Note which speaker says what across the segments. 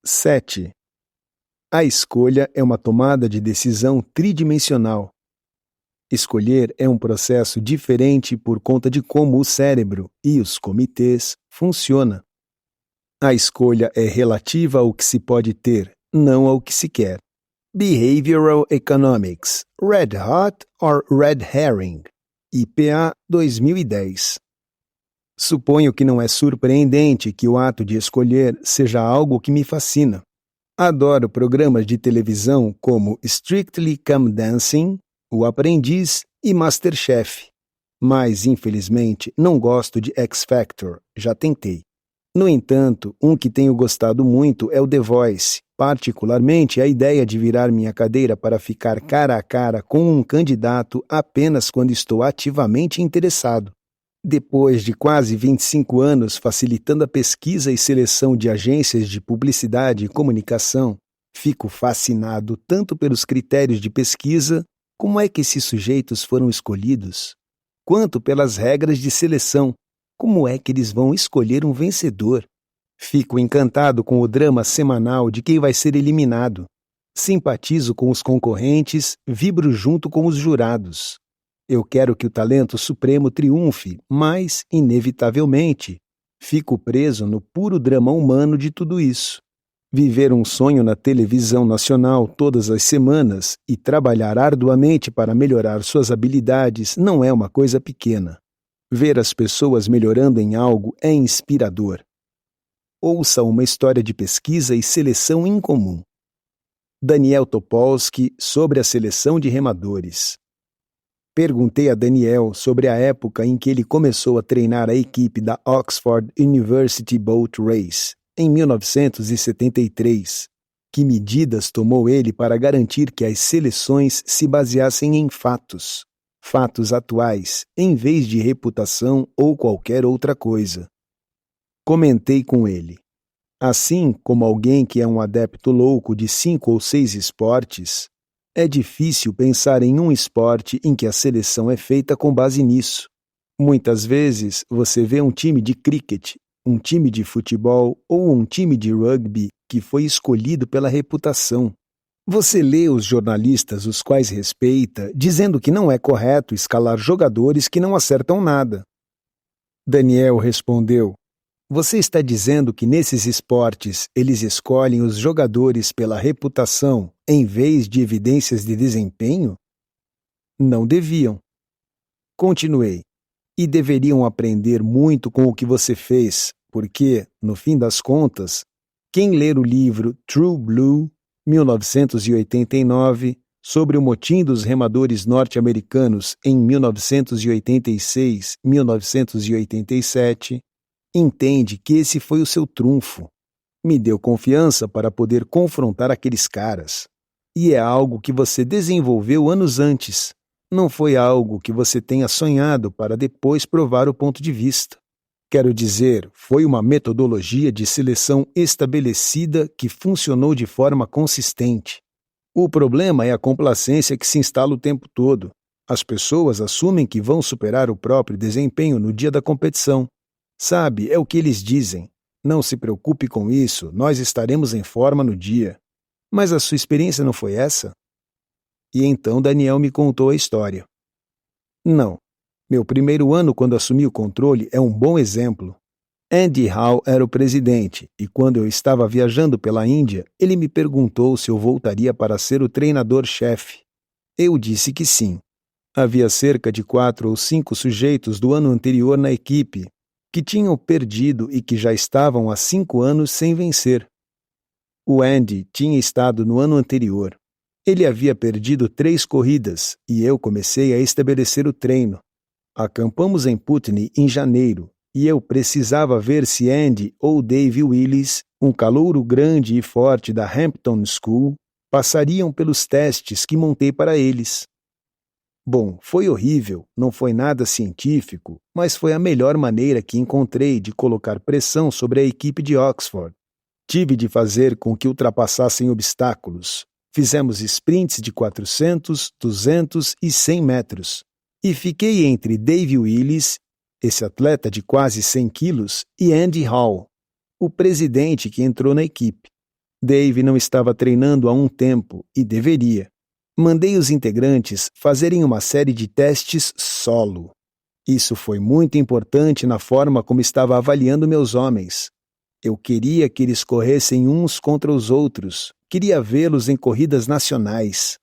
Speaker 1: 7. A escolha é uma tomada de decisão tridimensional. Escolher é um processo diferente por conta de como o cérebro e os comitês funcionam. A escolha é relativa ao que se pode ter, não ao que se quer. Behavioral Economics, Red Hot or Red Herring, IPA 2010. Suponho que não é surpreendente que o ato de escolher seja algo que me fascina. Adoro programas de televisão como Strictly Come Dancing, O Aprendiz e MasterChef. Mas, infelizmente, não gosto de X Factor, já tentei. No entanto, um que tenho gostado muito é o The Voice, particularmente a ideia de virar minha cadeira para ficar cara a cara com um candidato apenas quando estou ativamente interessado. Depois de quase 25 anos facilitando a pesquisa e seleção de agências de publicidade e comunicação, fico fascinado tanto pelos critérios de pesquisa, como é que esses sujeitos foram escolhidos, quanto pelas regras de seleção, como é que eles vão escolher um vencedor. Fico encantado com o drama semanal de quem vai ser eliminado. Simpatizo com os concorrentes, vibro junto com os jurados. Eu quero que o talento supremo triunfe, mas, inevitavelmente, fico preso no puro drama humano de tudo isso. Viver um sonho na televisão nacional todas as semanas e trabalhar arduamente para melhorar suas habilidades não é uma coisa pequena. Ver as pessoas melhorando em algo é inspirador. Ouça uma história de pesquisa e seleção incomum. Daniel Topolsky sobre a seleção de remadores. Perguntei a Daniel sobre a época em que ele começou a treinar a equipe da Oxford University Boat Race, em 1973. Que medidas tomou ele para garantir que as seleções se baseassem em fatos atuais, em vez de reputação ou qualquer outra coisa. Comentei com ele. Assim como alguém que é um adepto louco de 5 ou 6 esportes, é difícil pensar em um esporte em que a seleção é feita com base nisso. Muitas vezes você vê um time de cricket, um time de futebol ou um time de rugby que foi escolhido pela reputação. Você lê os jornalistas os quais respeita, dizendo que não é correto escalar jogadores que não acertam nada. Daniel respondeu: você está dizendo que nesses esportes eles escolhem os jogadores pela reputação em vez de evidências de desempenho? Não deviam. Continuei. E deveriam aprender muito com o que você fez, porque, no fim das contas, quem ler o livro True Blue, 1989, sobre o motim dos remadores norte-americanos em 1986-1987, entende que esse foi o seu trunfo. Me deu confiança para poder confrontar aqueles caras. E é algo que você desenvolveu anos antes. Não foi algo que você tenha sonhado para depois provar o ponto de vista. Quero dizer, foi uma metodologia de seleção estabelecida que funcionou de forma consistente. O problema é a complacência que se instala o tempo todo. As pessoas assumem que vão superar o próprio desempenho no dia da competição. Sabe, é o que eles dizem. Não se preocupe com isso, nós estaremos em forma no dia. Mas a sua experiência não foi essa? E então Daniel me contou a história. Não. Meu primeiro ano quando assumi o controle é um bom exemplo. Andy Howe era o presidente e quando eu estava viajando pela Índia, ele me perguntou se eu voltaria para ser o treinador-chefe. Eu disse que sim. Havia cerca de 4 ou 5 sujeitos do ano anterior na equipe, que tinham perdido e que já estavam há 5 anos sem vencer. O Andy tinha estado no ano anterior. Ele havia perdido 3 corridas e eu comecei a estabelecer o treino. Acampamos em Putney em janeiro e eu precisava ver se Andy ou Dave Willis, um calouro grande e forte da Hampton School, passariam pelos testes que montei para eles. Bom, foi horrível, não foi nada científico, mas foi a melhor maneira que encontrei de colocar pressão sobre a equipe de Oxford. Tive de fazer com que ultrapassassem obstáculos. Fizemos sprints de 400, 200 e 100 metros. E fiquei entre Dave Willis, esse atleta de quase 100 quilos, e Andy Howe, o presidente que entrou na equipe. Dave não estava treinando há um tempo e deveria. Mandei os integrantes fazerem uma série de testes solo. Isso foi muito importante na forma como estava avaliando meus homens. Eu queria que eles corressem uns contra os outros. Queria vê-los em corridas nacionais.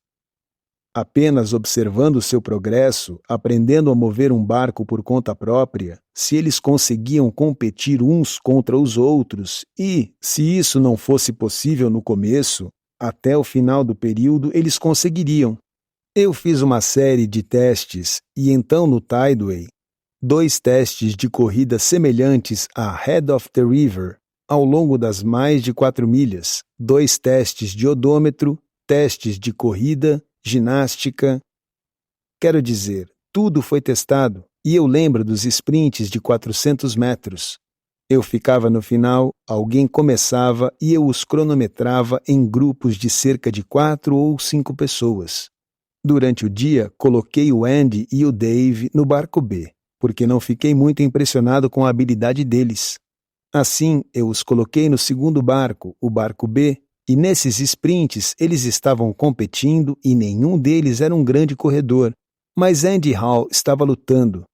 Speaker 1: Apenas observando seu progresso, aprendendo a mover um barco por conta própria, se eles conseguiam competir uns contra os outros e, se isso não fosse possível no começo, até o final do período eles conseguiriam. Eu fiz uma série de testes e então no Tideway, 2 testes de corrida semelhantes a Head of the River, ao longo das mais de 4 milhas, 2 testes de odômetro, testes de corrida, ginástica. Quero dizer, tudo foi testado e eu lembro dos sprints de 400 metros. Eu ficava no final, alguém começava e eu os cronometrava em grupos de cerca de 4 ou 5 pessoas. Durante o dia, coloquei o Andy e o Dave no barco B, porque não fiquei muito impressionado com a habilidade deles. Assim, eu os coloquei no segundo barco, o barco B, e nesses sprints eles estavam competindo e nenhum deles era um grande corredor, mas Andy Hall estava lutando.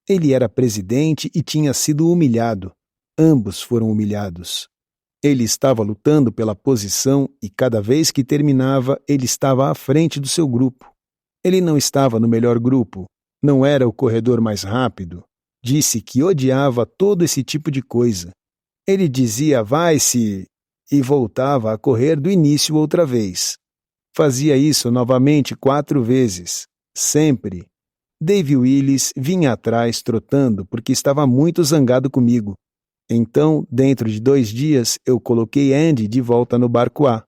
Speaker 1: Ele era presidente e tinha sido humilhado. Ambos foram humilhados. Ele estava lutando pela posição e cada vez que terminava, ele estava à frente do seu grupo. Ele não estava no melhor grupo, não era o corredor mais rápido. Disse que odiava todo esse tipo de coisa. Ele dizia vai-se e voltava a correr do início outra vez. Fazia isso novamente 4 vezes. Sempre. Dave Willis vinha atrás trotando porque estava muito zangado comigo. Então, dentro de 2 dias, eu coloquei Andy de volta no barco A.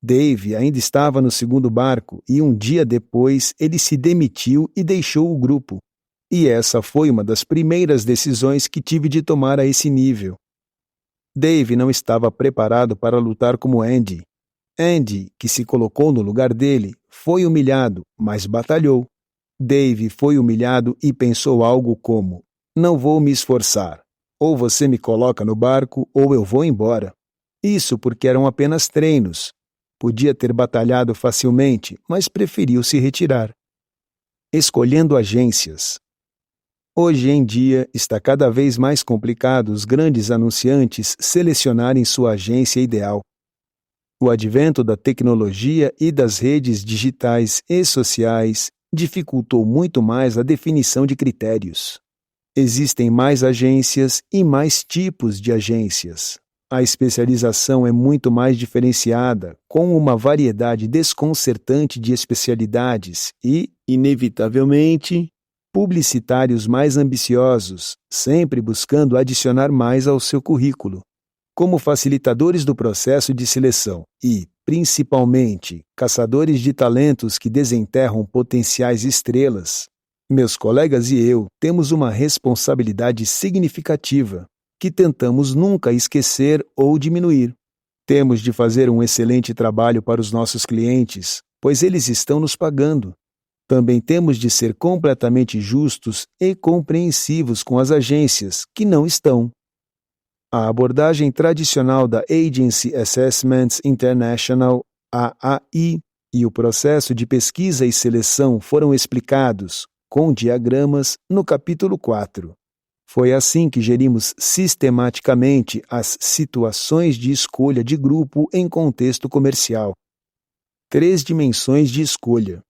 Speaker 1: Dave ainda estava no segundo barco e um dia depois ele se demitiu e deixou o grupo. E essa foi uma das primeiras decisões que tive de tomar a esse nível. Dave não estava preparado para lutar como Andy. Andy, que se colocou no lugar dele, foi humilhado, mas batalhou. Dave foi humilhado e pensou algo como: não vou me esforçar. Ou você me coloca no barco ou eu vou embora. Isso porque eram apenas treinos. Podia ter batalhado facilmente, mas preferiu se retirar. Escolhendo agências. Hoje em dia, está cada vez mais complicado os grandes anunciantes selecionarem sua agência ideal. O advento da tecnologia e das redes digitais e sociais dificultou muito mais a definição de critérios. Existem mais agências e mais tipos de agências. A especialização é muito mais diferenciada, com uma variedade desconcertante de especialidades e, inevitavelmente, publicitários mais ambiciosos, sempre buscando adicionar mais ao seu currículo. Como facilitadores do processo de seleção e, principalmente, caçadores de talentos que desenterram potenciais estrelas, meus colegas e eu temos uma responsabilidade significativa que tentamos nunca esquecer ou diminuir. Temos de fazer um excelente trabalho para os nossos clientes, pois eles estão nos pagando. Também temos de ser completamente justos e compreensivos com as agências que não estão. A abordagem tradicional da Agency Assessments International, AAI, e o processo de pesquisa e seleção foram explicados, com diagramas, no capítulo 4. Foi assim que gerimos sistematicamente as situações de escolha de grupo em contexto comercial. 3 dimensões de escolha.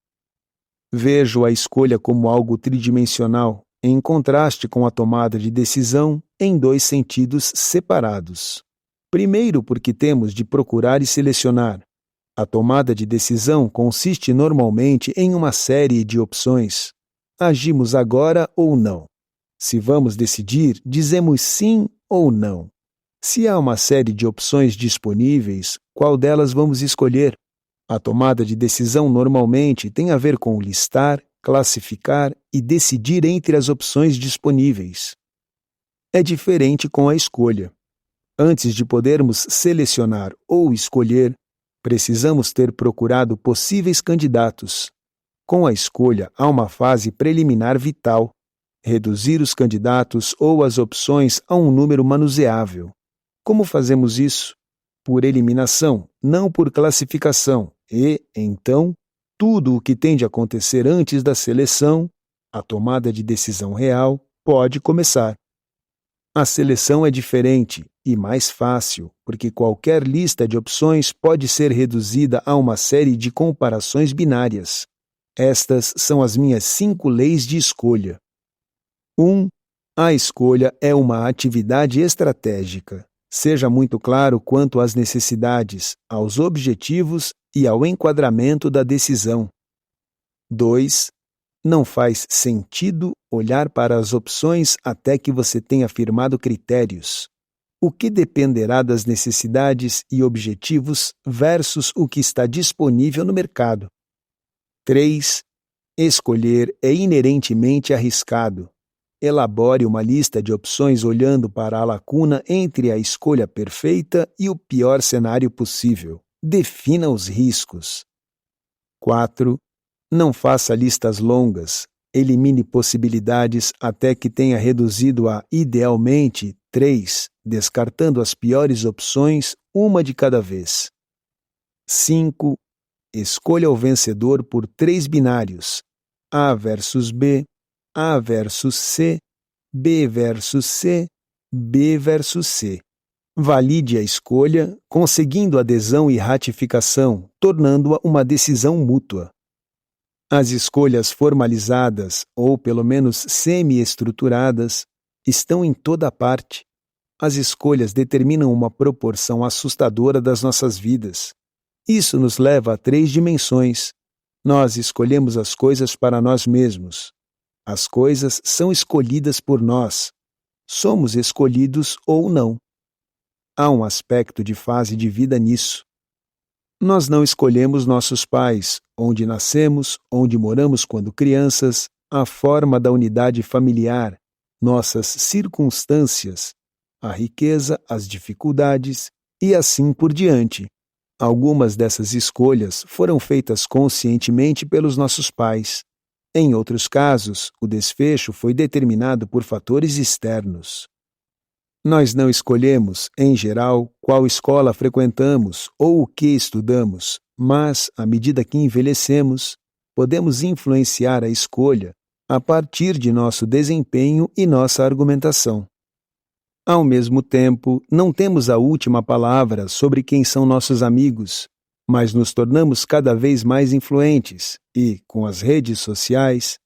Speaker 1: Vejo a escolha como algo tridimensional, em contraste com a tomada de decisão, em 2 sentidos separados. Primeiro, porque temos de procurar e selecionar. A tomada de decisão consiste normalmente em uma série de opções. Agimos agora ou não. Se vamos decidir, dizemos sim ou não. Se há uma série de opções disponíveis, qual delas vamos escolher? A tomada de decisão normalmente tem a ver com listar, classificar e decidir entre as opções disponíveis. É diferente com a escolha. Antes de podermos selecionar ou escolher, precisamos ter procurado possíveis candidatos. Com a escolha, há uma fase preliminar vital: reduzir os candidatos ou as opções a um número manuseável. Como fazemos isso? por eliminação, não por classificação, e, então, tudo o que tem de acontecer antes da seleção, a tomada de decisão real, pode começar. A seleção é diferente e mais fácil, porque qualquer lista de opções pode ser reduzida a uma série de comparações binárias. Estas são as minhas 5 leis de escolha. 1. A escolha é uma atividade estratégica. Seja muito claro quanto às necessidades, aos objetivos e ao enquadramento da decisão. 2. Não faz sentido olhar para as opções até que você tenha firmado critérios. O que dependerá das necessidades e objetivos versus o que está disponível no mercado. 3. Escolher é inerentemente arriscado. Elabore uma lista de opções olhando para a lacuna entre a escolha perfeita e o pior cenário possível. Defina os riscos. 4. Não faça listas longas. Elimine possibilidades até que tenha reduzido a, idealmente, 3, descartando as piores opções, uma de cada vez. 5. Escolha o vencedor por 3 binários: A versus B, A versus C, B versus C, B versus C. Valide a escolha, conseguindo adesão e ratificação, tornando-a uma decisão mútua. As escolhas formalizadas, ou pelo menos semi-estruturadas, estão em toda parte. As escolhas determinam uma proporção assustadora das nossas vidas. Isso nos leva a 3 dimensões. Nós escolhemos as coisas para nós mesmos. As coisas são escolhidas por nós. Somos escolhidos ou não. Há um aspecto de fase de vida nisso. Nós não escolhemos nossos pais, onde nascemos, onde moramos quando crianças, a forma da unidade familiar, nossas circunstâncias, a riqueza, as dificuldades e assim por diante. Algumas dessas escolhas foram feitas conscientemente pelos nossos pais. Em outros casos, o desfecho foi determinado por fatores externos. Nós não escolhemos, em geral, qual escola frequentamos ou o que estudamos, mas, à medida que envelhecemos, podemos influenciar a escolha a partir de nosso desempenho e nossa argumentação. Ao mesmo tempo, não temos a última palavra sobre quem são nossos amigos, mas nos tornamos cada vez mais influentes e, com as redes sociais,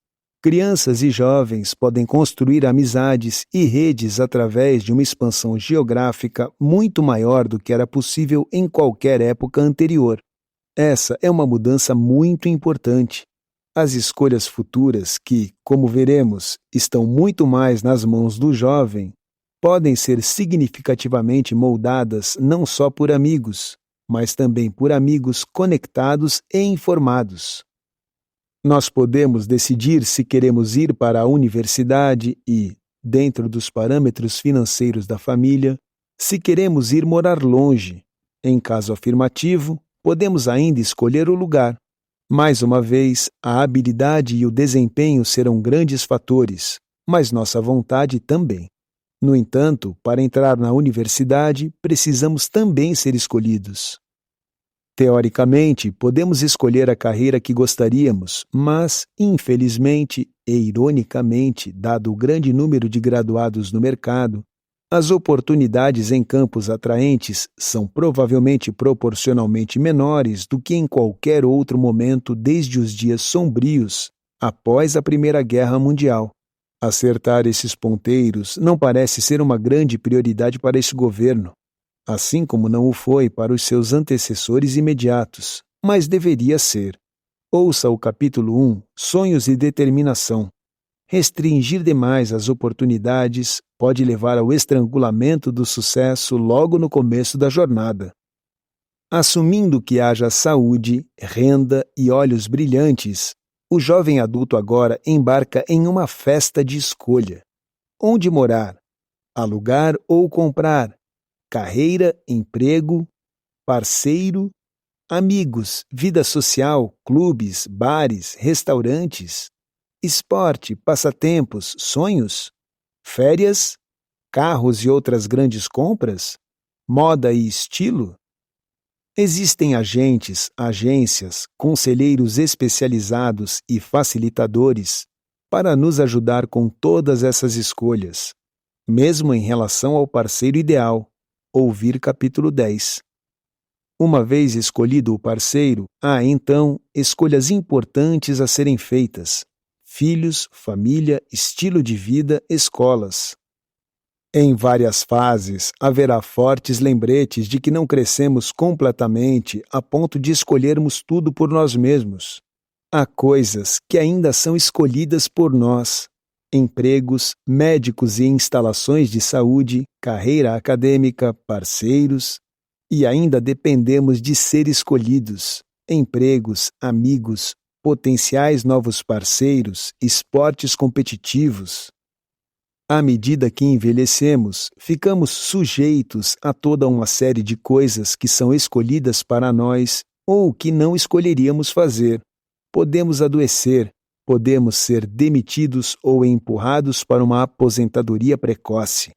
Speaker 1: crianças e jovens podem construir amizades e redes através de uma expansão geográfica muito maior do que era possível em qualquer época anterior. Essa é uma mudança muito importante. As escolhas futuras que, como veremos, estão muito mais nas mãos do jovem, podem ser significativamente moldadas não só por amigos, mas também por amigos conectados e informados. Nós podemos decidir se queremos ir para a universidade e, dentro dos parâmetros financeiros da família, se queremos ir morar longe. Em caso afirmativo, podemos ainda escolher o lugar. Mais uma vez, a habilidade e o desempenho serão grandes fatores, mas nossa vontade também. No entanto, para entrar na universidade, precisamos também ser escolhidos. Teoricamente, podemos escolher a carreira que gostaríamos, mas, infelizmente e ironicamente, dado o grande número de graduados no mercado, as oportunidades em campos atraentes são provavelmente proporcionalmente menores do que em qualquer outro momento desde os dias sombrios após a Primeira Guerra Mundial. Acertar esses ponteiros não parece ser uma grande prioridade para esse governo, assim como não o foi para os seus antecessores imediatos, mas deveria ser. Ouça o capítulo 1, Sonhos e Determinação. Restringir demais as oportunidades pode levar ao estrangulamento do sucesso logo no começo da jornada. Assumindo que haja saúde, renda e olhos brilhantes, o jovem adulto agora embarca em uma festa de escolha. Onde morar? Alugar ou comprar? Carreira, emprego, parceiro, amigos, vida social, clubes, bares, restaurantes, esporte, passatempos, sonhos, férias, carros e outras grandes compras, moda e estilo, Existem agentes, agências, conselheiros especializados e facilitadores para nos ajudar com todas essas escolhas, mesmo em relação ao parceiro ideal. Ouvir capítulo 10. Uma vez escolhido o parceiro, há então escolhas importantes a serem feitas: filhos, família, estilo de vida, escolas. Em várias fases, haverá fortes lembretes de que não crescemos completamente a ponto de escolhermos tudo por nós mesmos. Há coisas que ainda são escolhidas por nós: empregos, médicos e instalações de saúde, carreira acadêmica, parceiros, e ainda dependemos de ser escolhidos: empregos, amigos, potenciais novos parceiros, esportes competitivos. À medida que envelhecemos, ficamos sujeitos a toda uma série de coisas que são escolhidas para nós ou que não escolheríamos fazer. Podemos adoecer, podemos ser demitidos ou empurrados para uma aposentadoria precoce.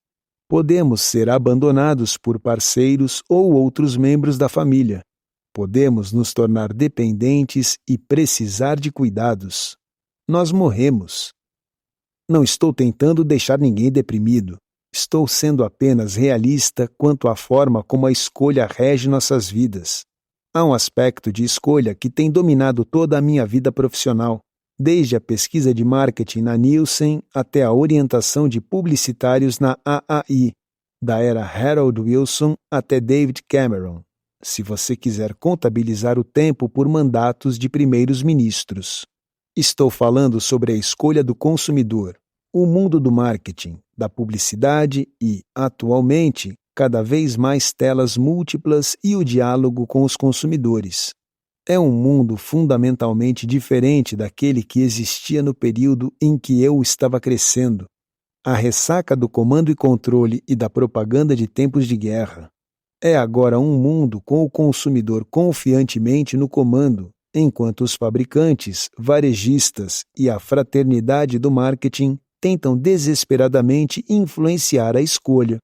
Speaker 1: Podemos ser abandonados por parceiros ou outros membros da família. Podemos nos tornar dependentes e precisar de cuidados. Nós morremos. Não estou tentando deixar ninguém deprimido. Estou sendo apenas realista quanto à forma como a escolha rege nossas vidas. Há um aspecto de escolha que tem dominado toda a minha vida profissional, desde a pesquisa de marketing na Nielsen até a orientação de publicitários na AAI, da era Harold Wilson até David Cameron, se você quiser contabilizar o tempo por mandatos de primeiros ministros. Estou falando sobre a escolha do consumidor, o mundo do marketing, da publicidade e, atualmente, cada vez mais telas múltiplas e o diálogo com os consumidores. É um mundo fundamentalmente diferente daquele que existia no período em que eu estava crescendo. A ressaca do comando e controle e da propaganda de tempos de guerra. É agora um mundo com o consumidor confiantemente no comando, enquanto os fabricantes, varejistas e a fraternidade do marketing tentam desesperadamente influenciar a escolha.